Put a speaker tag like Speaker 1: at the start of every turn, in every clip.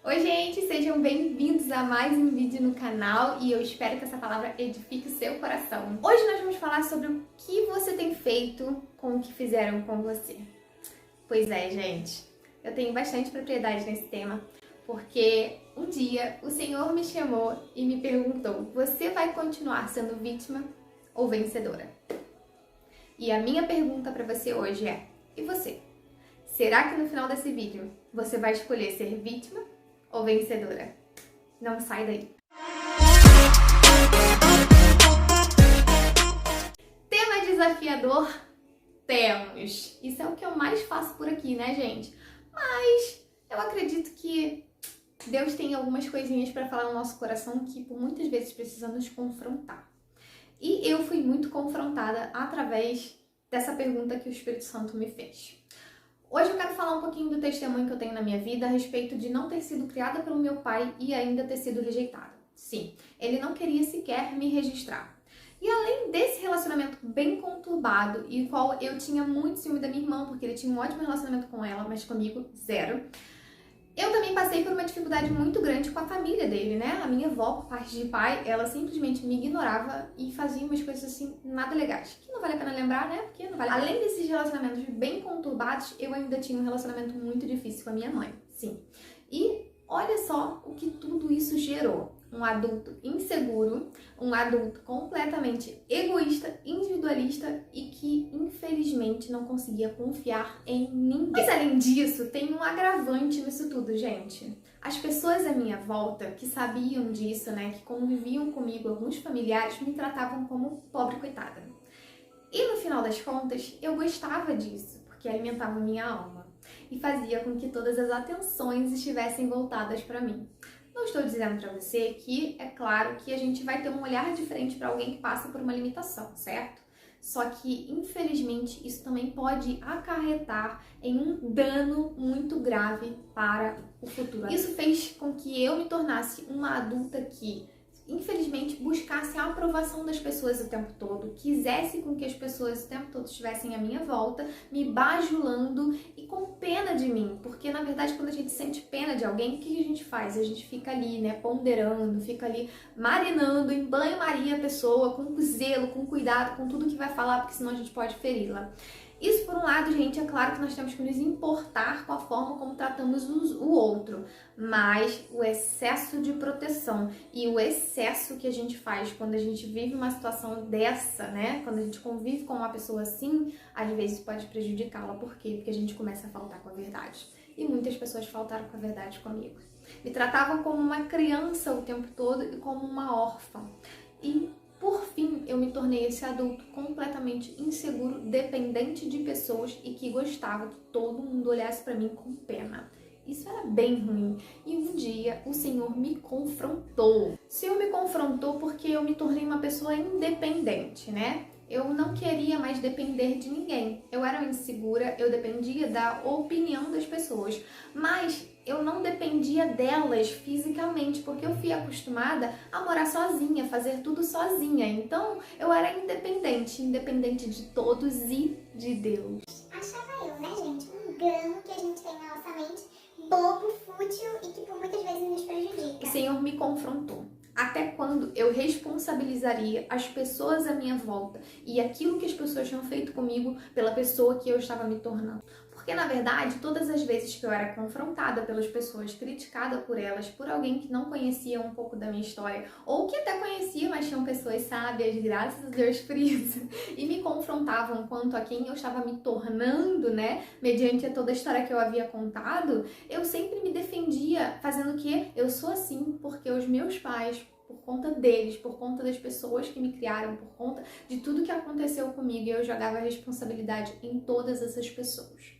Speaker 1: Oi, gente, sejam bem-vindos a mais um vídeo no canal e eu espero que essa palavra edifique o seu coração. Hoje nós vamos falar sobre o que você tem feito com o que fizeram com você. Pois é, gente, eu tenho bastante propriedade nesse tema, porque um dia o Senhor me chamou e me perguntou: você vai continuar sendo vítima ou vencedora? E a minha pergunta para você hoje é: e você? Será que no final desse vídeo você vai escolher ser vítima ou vencedora? Não sai daí! Tema desafiador? Temos! Isso é o que eu mais faço por aqui, né, gente? Mas eu acredito que Deus tem algumas coisinhas para falar no nosso coração que por muitas vezes precisa nos confrontar. E eu fui muito confrontada através dessa pergunta que o Espírito Santo me fez. Hoje eu quero falar um pouquinho do testemunho que eu tenho na minha vida a respeito de não ter sido criada pelo meu pai e ainda ter sido rejeitada. Sim, ele não queria sequer me registrar. E além desse relacionamento bem conturbado, e qual eu tinha muito ciúme da minha irmã, porque ele tinha um ótimo relacionamento com ela, mas comigo, zero. Eu também passei por uma dificuldade muito grande com a família dele, né? A minha avó, por parte de pai, ela simplesmente me ignorava e fazia umas coisas assim, nada legais. Que não vale a pena lembrar, né? Porque não vale a pena. Além desses relacionamentos bem conturbados, eu ainda tinha um relacionamento muito difícil com a minha mãe, sim. E olha só o que tudo isso gerou. Um adulto inseguro, um adulto completamente egoísta, individualista e que, infelizmente, não conseguia confiar em ninguém. Mas, além disso, tem um agravante nisso tudo, gente. As pessoas à minha volta que sabiam disso, né, que conviviam comigo, alguns familiares, me tratavam como pobre coitada. E, no final das contas, eu gostava disso, porque alimentava minha alma e fazia com que todas as atenções estivessem voltadas para mim. Não estou dizendo para você que é claro que a gente vai ter um olhar diferente para alguém que passa por uma limitação, certo? Só que, infelizmente, isso também pode acarretar em um dano muito grave para o futuro. Isso fez com que eu me tornasse uma adulta que, infelizmente, buscasse a aprovação das pessoas o tempo todo, quisesse com que as pessoas o tempo todo estivessem à minha volta, me bajulando e com pena de mim, porque na verdade quando a gente sente pena de alguém, o que a gente faz? A gente fica ali, né, ponderando, fica ali marinando em banho-maria a pessoa, com zelo, com cuidado, com tudo que vai falar, porque senão a gente pode feri-la. Isso, por um lado, gente, é claro que nós temos que nos importar com a forma como tratamos o outro, mas o excesso de proteção e o excesso que a gente faz quando a gente vive uma situação dessa, né, quando a gente convive com uma pessoa assim, às vezes pode prejudicá-la. Por quê? Porque a gente começa a faltar com a verdade. E muitas pessoas faltaram com a verdade comigo. Me tratavam como uma criança o tempo todo e como uma órfã. E por fim, eu me tornei esse adulto completamente inseguro, dependente de pessoas e que gostava que todo mundo olhasse para mim com pena. Isso era bem ruim. E um dia o Senhor me confrontou. O Senhor me confrontou porque eu me tornei uma pessoa independente, né? Eu não queria mais depender de ninguém. Eu era insegura, eu dependia da opinião das pessoas. Mas eu não dependia delas fisicamente, porque eu fui acostumada a morar sozinha, fazer tudo sozinha. Então, eu era independente de todos e de Deus.
Speaker 2: Achava eu, né, gente? Um engano que a gente tem na nossa mente, bobo, fútil e que por muitas vezes nos prejudica.
Speaker 1: O Senhor me confrontou. Até quando eu responsabilizaria as pessoas à minha volta e aquilo que as pessoas tinham feito comigo pela pessoa que eu estava me tornando? Porque, na verdade, todas as vezes que eu era confrontada pelas pessoas, criticada por elas, por alguém que não conhecia um pouco da minha história, ou que até conhecia, mas tinham pessoas sábias, graças a Deus por isso, e me confrontavam quanto a quem eu estava me tornando, né, mediante toda a história que eu havia contado, eu sempre me defendia, fazendo o quê? Eu sou assim porque os meus pais, por conta deles, por conta das pessoas que me criaram, por conta de tudo que aconteceu comigo, eu jogava a responsabilidade em todas essas pessoas.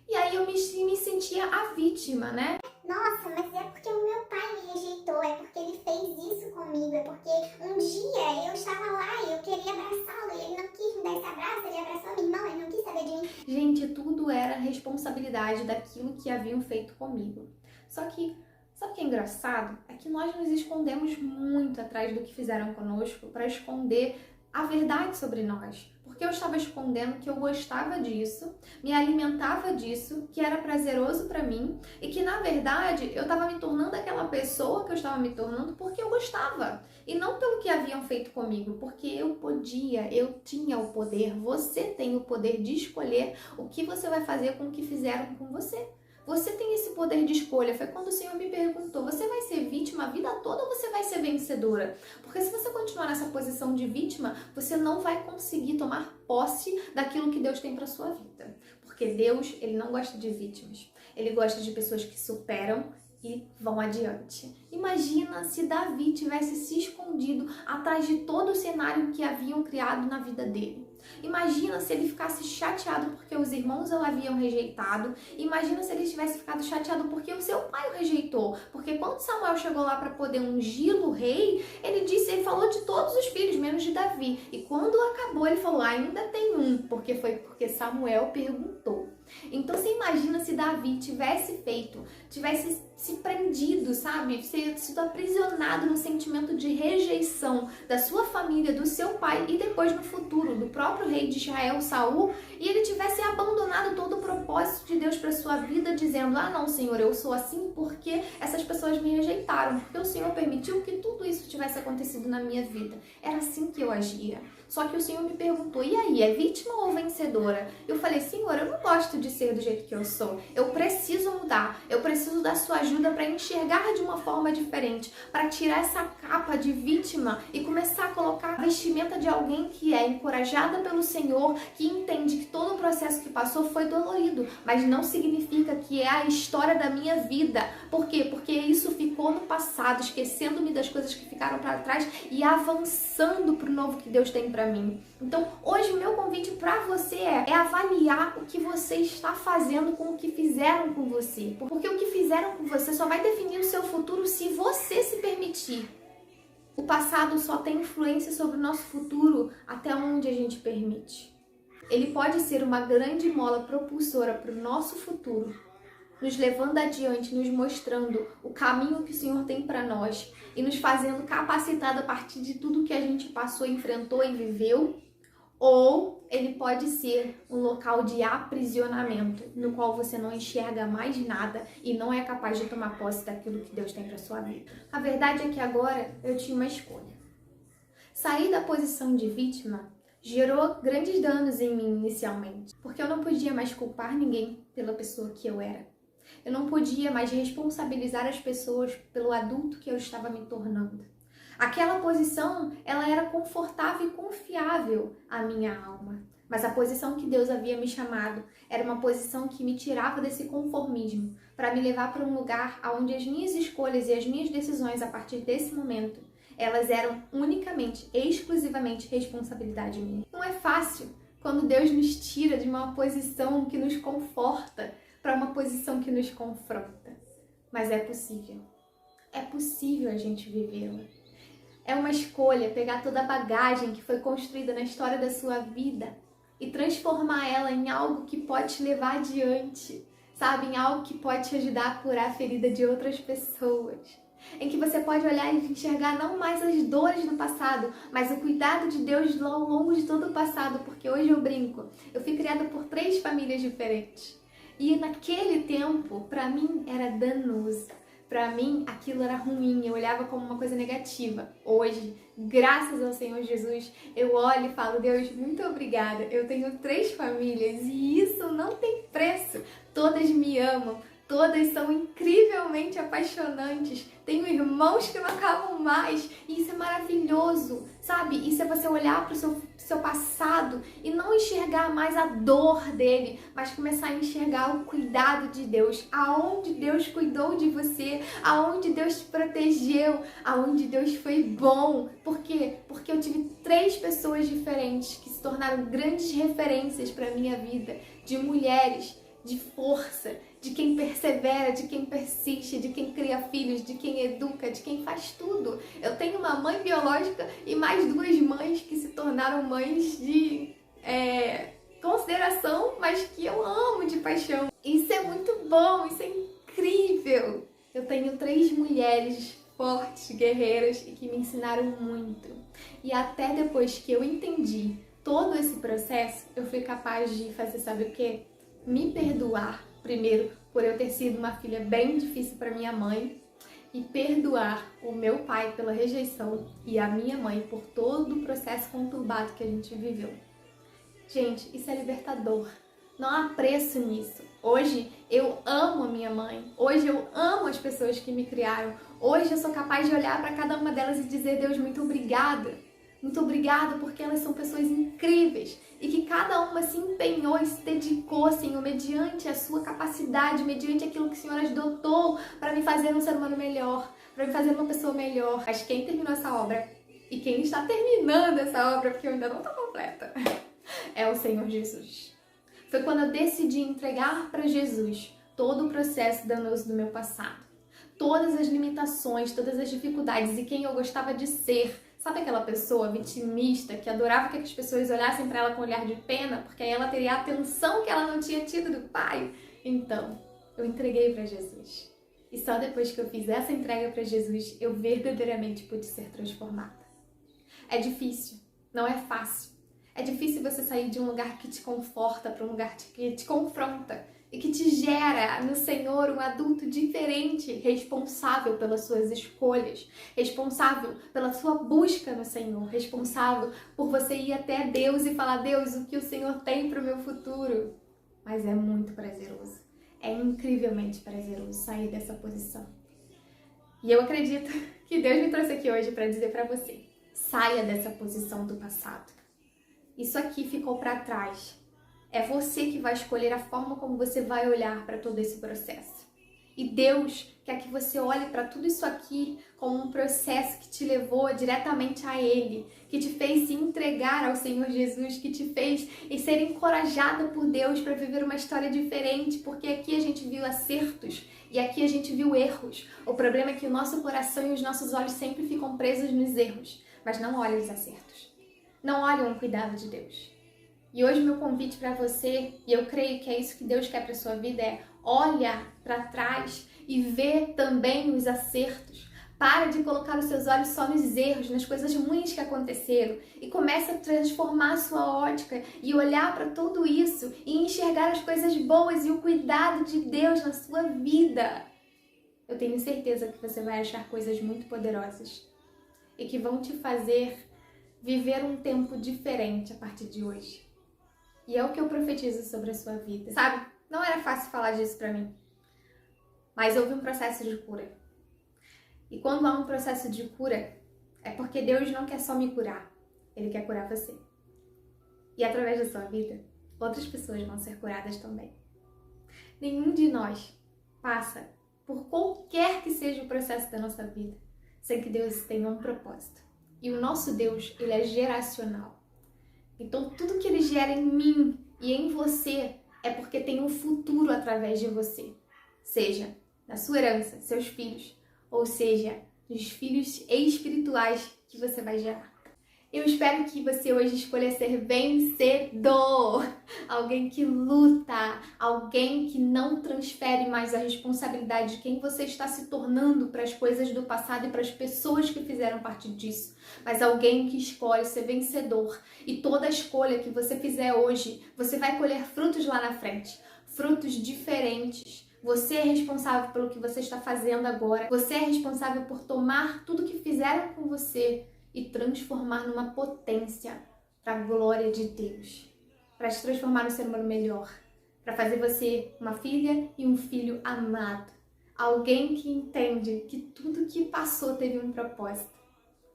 Speaker 1: E aí eu me sentia a vítima, né?
Speaker 2: Nossa, mas é porque o meu pai me rejeitou, é porque ele fez isso comigo, é porque um dia eu estava lá e eu queria abraçá-lo e ele não quis me dar esse abraço, ele abraçou a minha irmã, ele não quis saber de mim.
Speaker 1: Gente, tudo era responsabilidade daquilo que haviam feito comigo. Só que, sabe o que é engraçado? É que nós nos escondemos muito atrás do que fizeram conosco para esconder a verdade sobre nós. porque eu estava escondendo que eu gostava disso, me alimentava disso, que era prazeroso para mim e que na verdade eu estava me tornando aquela pessoa que eu estava me tornando porque eu gostava e não pelo que haviam feito comigo, porque eu podia, eu tinha o poder, você tem o poder de escolher o que você vai fazer com o que fizeram com você. Você tem esse poder de escolha. Foi quando o Senhor me perguntou, você vai ser vítima a vida toda ou você vai ser vencedora? Porque se você continuar nessa posição de vítima, você não vai conseguir tomar posse daquilo que Deus tem para sua vida. Porque Deus, ele não gosta de vítimas. Ele gosta de pessoas que superam e vão adiante. Imagina se Davi tivesse se escondido atrás de todo o cenário que haviam criado na vida dele. Imagina se ele ficasse chateado porque os irmãos o haviam rejeitado. Imagina se ele tivesse ficado chateado porque o seu pai o rejeitou. Porque quando Samuel chegou lá para poder ungí-lo rei, ele falou de todos os filhos, menos de Davi. E quando acabou, ele falou, ainda tem um, porque foi porque Samuel perguntou. Então você imagina se Davi tivesse se prendido, sabe? Sido aprisionado no sentimento de rejeição da sua família, do seu pai e depois no futuro, do próprio rei de Israel, Saul, e ele tivesse abandonado todo o propósito de Deus para sua vida, dizendo, ah não, Senhor, eu sou assim porque essas pessoas me rejeitaram, porque o Senhor permitiu que tudo isso tivesse acontecido na minha vida. Era assim que eu agia. Só que o Senhor me perguntou, e aí, é vítima ou vencedora? Eu falei, Senhor, eu não gosto de ser do jeito que eu sou. Eu preciso mudar. Eu preciso da sua ajuda para enxergar de uma forma diferente, para tirar essa capa de vítima e começar a colocar a vestimenta de alguém que é encorajada pelo Senhor, que entende que todo o processo que passou foi dolorido, mas não significa que é a história da minha vida. Por quê? Porque isso ficou no passado, esquecendo-me das coisas que ficaram para trás e avançando para o novo que Deus tem para mim. Então, hoje o meu convite para você é avaliar o que você está fazendo com o que fizeram com você. Porque o que fizeram com você só vai definir o seu futuro se você se permitir. O passado só tem influência sobre o nosso futuro até onde a gente permite. Ele pode ser uma grande mola propulsora para o nosso futuro, nos levando adiante, nos mostrando o caminho que o Senhor tem para nós e nos fazendo capacitado a partir de tudo que a gente passou, enfrentou e viveu, ou ele pode ser um local de aprisionamento, no qual você não enxerga mais nada e não é capaz de tomar posse daquilo que Deus tem para sua vida. A verdade é que agora eu tinha uma escolha. Sair da posição de vítima gerou grandes danos em mim inicialmente, porque eu não podia mais culpar ninguém pela pessoa que eu era. Eu não podia mais responsabilizar as pessoas pelo adulto que eu estava me tornando. Aquela posição, ela era confortável e confiável à minha alma. Mas a posição que Deus havia me chamado era uma posição que me tirava desse conformismo, para me levar para um lugar onde as minhas escolhas e as minhas decisões a partir desse momento, elas eram unicamente, exclusivamente responsabilidade minha. Não é fácil quando Deus nos tira de uma posição que nos conforta para uma posição que nos confronta. Mas é possível. É possível a gente vivê-la. É uma escolha pegar toda a bagagem que foi construída na história da sua vida e transformar ela em algo que pode te levar adiante, sabe? Em algo que pode te ajudar a curar a ferida de outras pessoas. Em que você pode olhar e enxergar não mais as dores do passado, mas o cuidado de Deus ao longo de todo o passado, porque hoje eu brinco, eu fui criada por 3 famílias diferentes. E naquele tempo, para mim, era danoso. Para mim, aquilo era ruim, eu olhava como uma coisa negativa. Hoje, graças ao Senhor Jesus, eu olho e falo, Deus, muito obrigada. Eu tenho 3 famílias e isso não tem preço. Todas me amam, todas são incrivelmente apaixonantes. Tenho irmãos que não acabam mais e isso é maravilhoso, sabe? Isso é você olhar para o seu passado e não enxergar mais a dor dele, mas começar a enxergar o cuidado de Deus, aonde Deus cuidou de você, aonde Deus te protegeu, aonde Deus foi bom. Por quê? Porque eu tive 3 pessoas diferentes que se tornaram grandes referências para a minha vida, de mulheres, de força, de quem persevera, de quem persiste, de quem cria filhos, de quem educa, de quem faz tudo. Eu tenho uma mãe biológica e mais 2 mães que se tornaram mães de consideração, mas que eu amo de paixão. Isso é muito bom, isso é incrível. Eu tenho 3 mulheres fortes, guerreiras e que me ensinaram muito. E até depois que eu entendi todo esse processo, eu fui capaz de fazer, sabe o quê? Me perdoar, primeiro, por eu ter sido uma filha bem difícil para minha mãe, e perdoar o meu pai pela rejeição e a minha mãe por todo o processo conturbado que a gente viveu. Gente, isso é libertador. Não há preço nisso. Hoje eu amo a minha mãe. Hoje eu amo as pessoas que me criaram. Hoje eu sou capaz de olhar para cada uma delas e dizer: Deus, muito obrigada. Muito obrigada porque elas são pessoas incríveis e que cada uma se empenhou e se dedicou, Senhor, mediante a sua capacidade, mediante aquilo que o Senhor as dotou para me fazer um ser humano melhor, para me fazer uma pessoa melhor. Mas quem terminou essa obra e quem está terminando essa obra, porque eu ainda não estou completa, é o Senhor Jesus. Foi quando eu decidi entregar para Jesus todo o processo danoso do meu passado, todas as limitações, todas as dificuldades e quem eu gostava de ser. Sabe aquela pessoa vitimista que adorava que as pessoas olhassem para ela com um olhar de pena, porque aí ela teria a atenção que ela não tinha tido do pai? Então, eu entreguei para Jesus. E só depois que eu fiz essa entrega para Jesus, eu verdadeiramente pude ser transformada. É difícil, não é fácil. É difícil você sair de um lugar que te conforta para um lugar que te confronta e que te gera no Senhor um adulto diferente, responsável pelas suas escolhas, responsável pela sua busca no Senhor, responsável por você ir até Deus e falar: Deus, o que o Senhor tem para o meu futuro? Mas é muito prazeroso, é incrivelmente prazeroso sair dessa posição. E eu acredito que Deus me trouxe aqui hoje para dizer para você: saia dessa posição do passado. Isso aqui ficou para trás. É você que vai escolher a forma como você vai olhar para todo esse processo. E Deus quer que você olhe para tudo isso aqui como um processo que te levou diretamente a Ele, que te fez se entregar ao Senhor Jesus, que te fez ser encorajada por Deus para viver uma história diferente, porque aqui a gente viu acertos e aqui a gente viu erros. O problema é que o nosso coração e os nossos olhos sempre ficam presos nos erros, mas não olham os acertos. Não olham o cuidado de Deus. E hoje o meu convite para você, e eu creio que é isso que Deus quer para sua vida, é olha para trás e vê também os acertos. Para de colocar os seus olhos só nos erros, nas coisas ruins que aconteceram e comece a transformar a sua ótica e olhar para tudo isso e enxergar as coisas boas e o cuidado de Deus na sua vida. Eu tenho certeza que você vai achar coisas muito poderosas e que vão te fazer viver um tempo diferente a partir de hoje. E é o que eu profetizo sobre a sua vida. Sabe, não era fácil falar disso pra mim, mas houve um processo de cura. E quando há um processo de cura, é porque Deus não quer só me curar, Ele quer curar você. E através da sua vida, outras pessoas vão ser curadas também. Nenhum de nós passa por qualquer que seja o processo da nossa vida sem que Deus tenha um propósito. E o nosso Deus, Ele é geracional. Então, tudo que Ele gera em mim e em você é porque tem um futuro através de você. Seja na sua herança, seus filhos, ou seja, nos filhos espirituais que você vai gerar. Eu espero que você hoje escolha ser vencedor, alguém que luta, alguém que não transfere mais a responsabilidade de quem você está se tornando para as coisas do passado e para as pessoas que fizeram parte disso, mas alguém que escolhe ser vencedor. E toda escolha que você fizer hoje, você vai colher frutos lá na frente, frutos diferentes. Você é responsável pelo que você está fazendo agora, você é responsável por tomar tudo que fizeram com você e transformar numa potência para a glória de Deus, para te transformar num ser humano melhor, para fazer você uma filha e um filho amado, alguém que entende que tudo que passou teve um propósito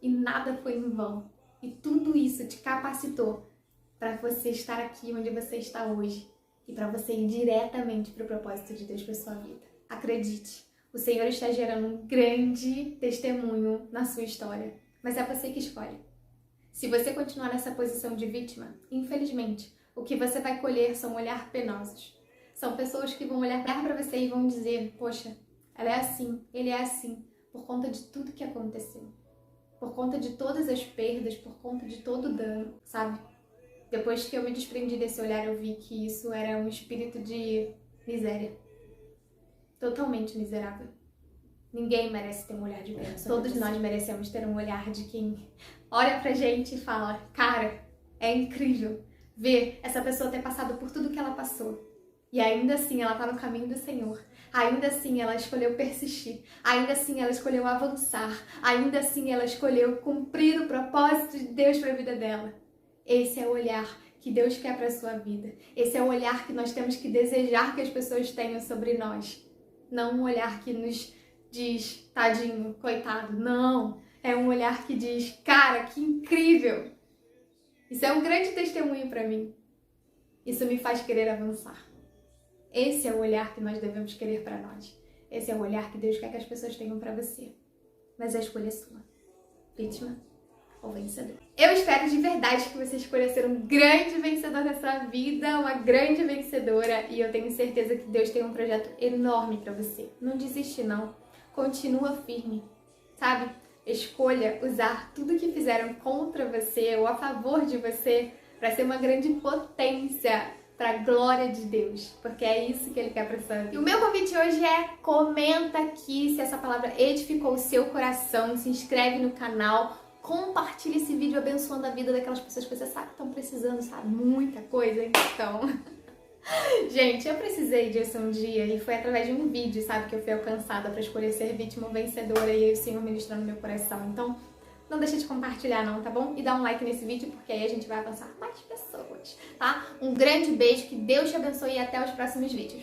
Speaker 1: e nada foi em vão, e tudo isso te capacitou para você estar aqui onde você está hoje e para você ir diretamente para o propósito de Deus para sua vida. Acredite, o Senhor está gerando um grande testemunho na sua história. Mas é você que escolhe. Se você continuar nessa posição de vítima, infelizmente, o que você vai colher são olhares penosos. São pessoas que vão olhar para você e vão dizer: poxa, ela é assim, ele é assim, por conta de tudo que aconteceu. Por conta de todas as perdas, por conta de todo o dano, sabe? Depois que eu me desprendi desse olhar, eu vi que isso era um espírito de miséria. Totalmente miserável. Ninguém merece ter um olhar de bênção. Todos nós merecemos ter um olhar de quem olha pra gente e fala: cara, É incrível ver essa pessoa ter passado por tudo que ela passou. E ainda assim ela está no caminho do Senhor. Ainda assim ela escolheu persistir. Ainda assim ela escolheu avançar. Ainda assim ela escolheu cumprir o propósito de Deus para a vida dela. Esse é o olhar que Deus quer para a sua vida. Esse é o olhar que nós temos que desejar que as pessoas tenham sobre nós. Não um olhar que nos diz, tadinho, coitado. Não. É um olhar que diz, cara, que incrível. Isso é um grande testemunho para mim. Isso me faz querer avançar. Esse é o olhar que nós devemos querer para nós. Esse é o olhar que Deus quer que as pessoas tenham para você. Mas a escolha é sua. Vítima ou vencedor. Eu espero de verdade que você escolha ser um grande vencedor na sua vida, uma grande vencedora. E eu tenho certeza que Deus tem um projeto enorme para você. Não desiste não. Continua firme, sabe? Escolha usar tudo que fizeram contra você ou a favor de você para ser uma grande potência para a glória de Deus, porque é isso que Ele quer para sua vida. E o meu convite hoje é: comenta aqui se essa palavra edificou o seu coração, se inscreve no canal, compartilha esse vídeo abençoando a vida daquelas pessoas que você sabe que estão precisando, sabe? Muita coisa, então... Gente, eu precisei disso um dia e foi através de um vídeo, sabe, que eu fui alcançada para escolher ser vítima ou vencedora e aí o Senhor ministrou no meu coração. Então, não deixa de compartilhar não, tá bom? E dá um like nesse vídeo porque aí a gente vai avançar mais pessoas, tá? Um grande beijo, que Deus te abençoe e até os próximos vídeos.